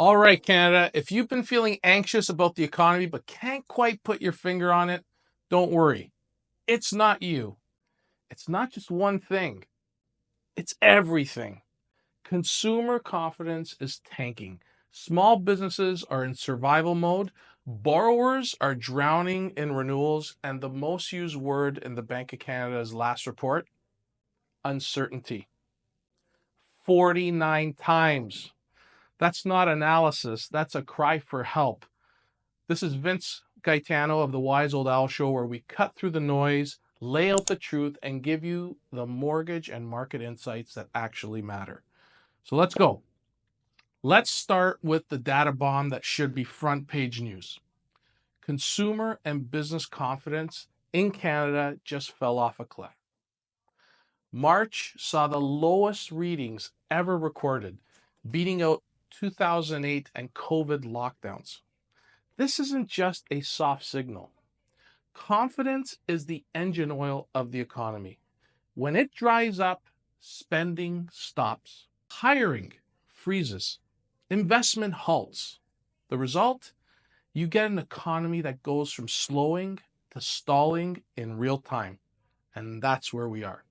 All right, Canada, if you've been feeling anxious about the economy but can't quite put your finger on it, don't worry. It's not you. It's not just one thing, it's everything. Consumer confidence is tanking. Small businesses are in survival mode. Borrowers are drowning in renewals. And the most used word in the Bank of Canada's last report, uncertainty. 49 times. That's not analysis, that's a cry for help. This is Vince Gaetano of the Wise Old Owl Show, where we cut through the noise, lay out the truth, and give you the mortgage and market insights that actually matter. So let's go. Let's start with the data bomb that should be front page news. Consumer and business confidence in Canada just fell off a cliff. March saw the lowest readings ever recorded, beating out 2008 and COVID lockdowns. This isn't just a soft signal. Confidence is the engine oil of the economy. When it dries up, spending stops, hiring freezes, investment halts. The result? You get an economy that goes from slowing to stalling in real time. And that's where we are.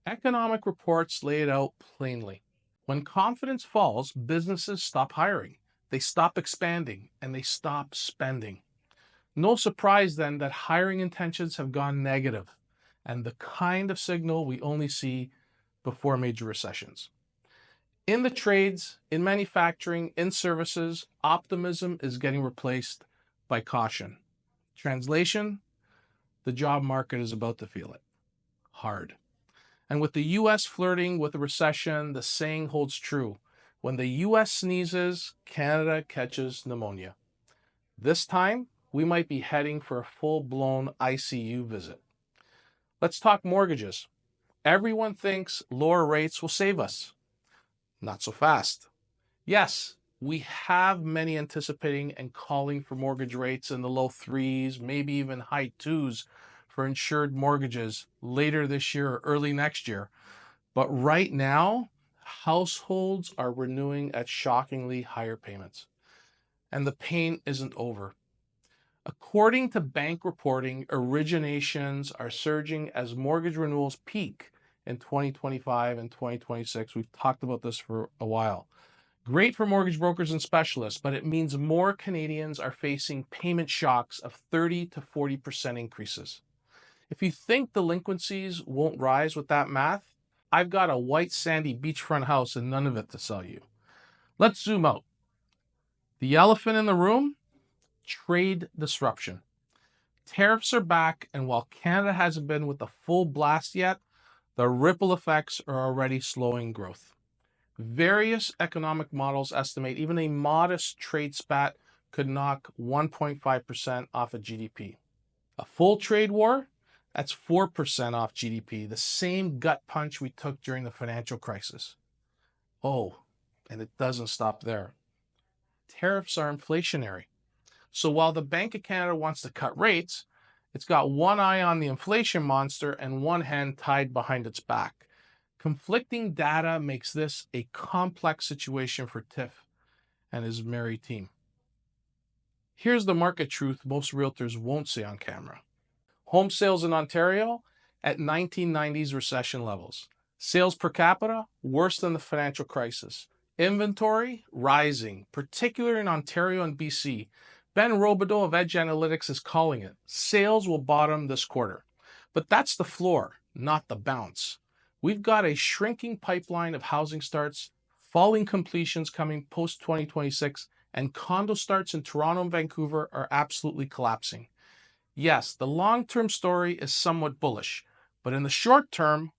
Economic reports lay it out plainly. When confidence falls, businesses stop hiring, they stop expanding, and they stop spending. No surprise then that hiring intentions have gone negative, and the kind of signal we only see before major recessions. In the trades, in manufacturing, in services, optimism is getting replaced by caution. Translation, the job market is about to feel it hard. And with the US flirting with a recession, the saying holds true. When the US sneezes, Canada catches pneumonia. This time, we might be heading for a full-blown ICU visit. Let's talk mortgages. Everyone thinks lower rates will save us. Not so fast. Yes, we have many anticipating and calling for mortgage rates in the low threes, maybe even high twos for insured mortgages later this year or early next year. But right now, households are renewing at shockingly higher payments. And the pain isn't over. According to bank reporting, originations are surging as mortgage renewals peak in 2025 and 2026. We've talked about this for a while. Great for mortgage brokers and specialists, but it means more Canadians are facing payment shocks of 30 to 40% increases. If you think delinquencies won't rise with that math, I've got a white sandy beachfront house and none of it to sell you. Let's zoom out. The elephant in the room? Trade disruption. Tariffs are back, and while Canada hasn't been with the full blast yet, the ripple effects are already slowing growth. Various economic models estimate even a modest trade spat could knock 1.5% off of GDP. A full trade war? That's 4% off GDP, the same gut punch we took during the financial crisis. Oh, and it doesn't stop there. Tariffs are inflationary. So while the Bank of Canada wants to cut rates, it's got one eye on the inflation monster and one hand tied behind its back. Conflicting data makes this a complex situation for Tiff and his merry team. Here's the market truth most realtors won't say on camera. Home sales in Ontario at 1990s recession levels. Sales per capita worse than the financial crisis. Inventory rising, particularly in Ontario and BC. Ben Robideau of Edge Analytics is calling it. Sales will bottom this quarter. But that's the floor, not the bounce. We've got a shrinking pipeline of housing starts, falling completions coming post-2026, and condo starts in Toronto and Vancouver are absolutely collapsing. Yes, the long-term story is somewhat bullish, but in the short term,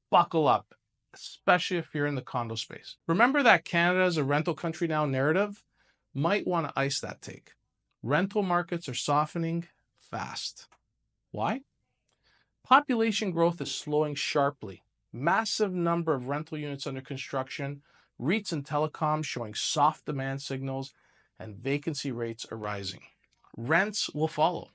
buckle up, especially if you're in the condo space. Remember that Canada is a rental country now narrative? Might want to ice that take. Rental markets are softening fast. Why? Population growth is slowing sharply. Massive number of rental units under construction, REITs and telecoms showing soft demand signals, and vacancy rates are rising. Rents will follow.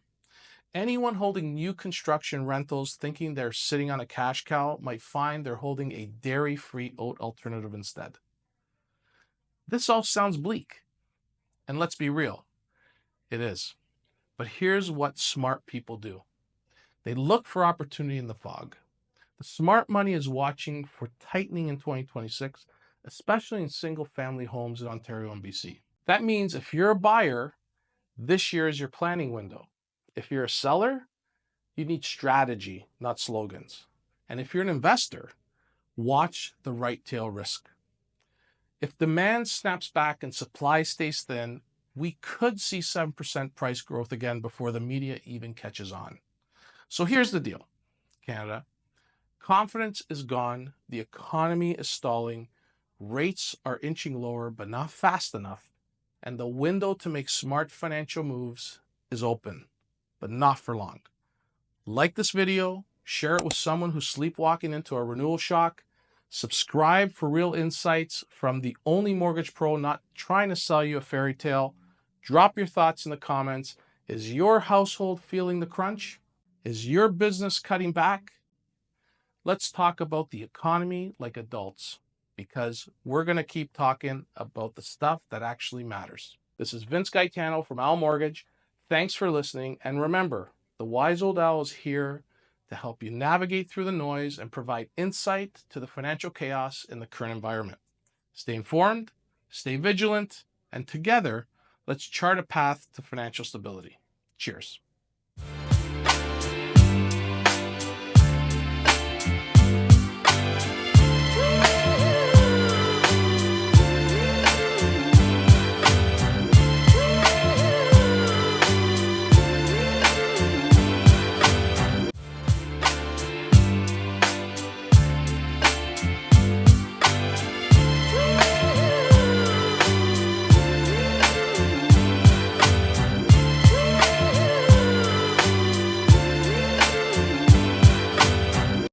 Anyone holding new construction rentals thinking they're sitting on a cash cow might find they're holding a dairy-free oat alternative instead. This all sounds bleak. And let's be real, it is. But here's what smart people do. They look for opportunity in the fog. The smart money is watching for tightening in 2026, especially in single-family homes in Ontario and BC. That means if you're a buyer, this year is your planning window. If you're a seller, you need strategy, not slogans. And if you're an investor, watch the right tail risk. If demand snaps back and supply stays thin, we could see 7% price growth again before the media even catches on. So here's the deal, Canada. Confidence is gone, the economy is stalling, rates are inching lower but not fast enough, and the window to make smart financial moves is open, but not for long. Like this video, share it with someone who's sleepwalking into a renewal shock, subscribe for real insights from the only mortgage pro not trying to sell you a fairy tale. Drop your thoughts in the comments. Is your household feeling the crunch? Is your business cutting back? Let's talk about the economy like adults, because we're going to keep talking about the stuff that actually matters. This is Vince Gaetano from OwlMortgage. Thanks for listening. And remember, the Wise Old Owl is here to help you navigate through the noise and provide insight to the financial chaos in the current environment. Stay informed, stay vigilant, and together, let's chart a path to financial stability. Cheers.